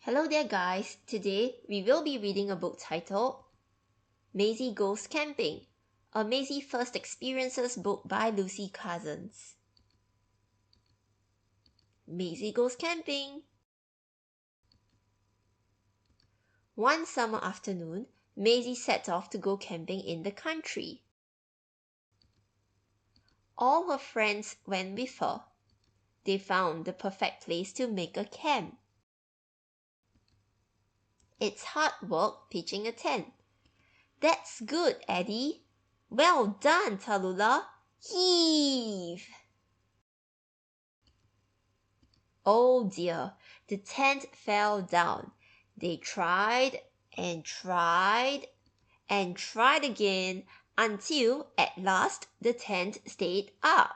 Hello there guys, today we will be reading a book titled Maisy Goes Camping, a Maisy First Experiences book by Lucy Cousins. Maisy Goes Camping. One summer afternoon, Maisy set off to go camping in the country. All her friends went with her. They found the perfect place to make a camp. It's hard work pitching a tent. That's good, Eddie. Well done, Tallulah. Heave! Oh dear, the tent fell down. They tried and tried and tried again until at last the tent stayed up.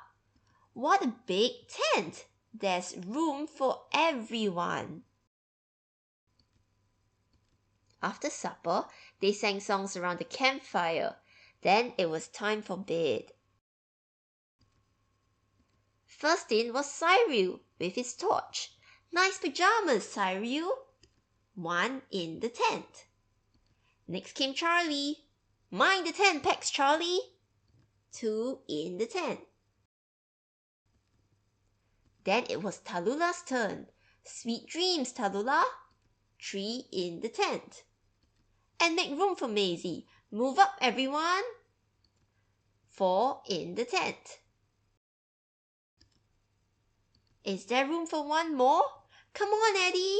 What a big tent! There's room for everyone. After supper, they sang songs around the campfire. Then it was time for bed. First in was Cyril with his torch. Nice pajamas, Cyril. One in the tent. Next came Charlie. Mind the tent pegs, Charlie. Two in the tent. Then it was Tallulah's turn. Sweet dreams, Tallulah. Three in the tent. And make room for Maisy. Move up, everyone. Four in the tent. Is there room for one more? Come on, Eddie.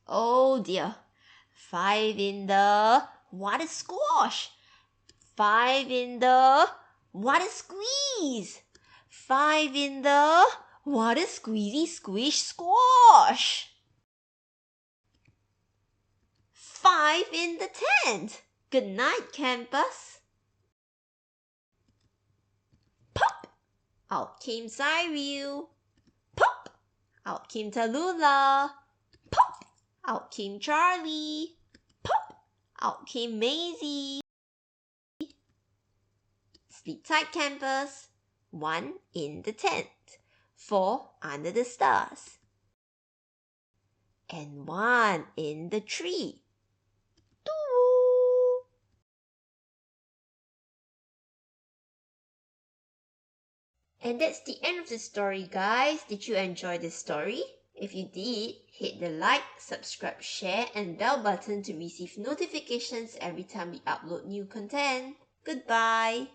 Oh dear. Five in the... What a squash! Five in the... What a squeeze! Five in the... What a squeezy squish squash! Five in the tent! Good night, campus! Pop! Out came Cyril. Pop! Out came Tallulah. Pop! Out came Charlie. Pop! Out came Maisy. Sleep tight, campus. One in the tent. Four under the stars. And one in the tree. And that's the end of the story, guys. Did you enjoy this story? If you did, hit the like, subscribe, share, and bell button to receive notifications every time we upload new content. Goodbye!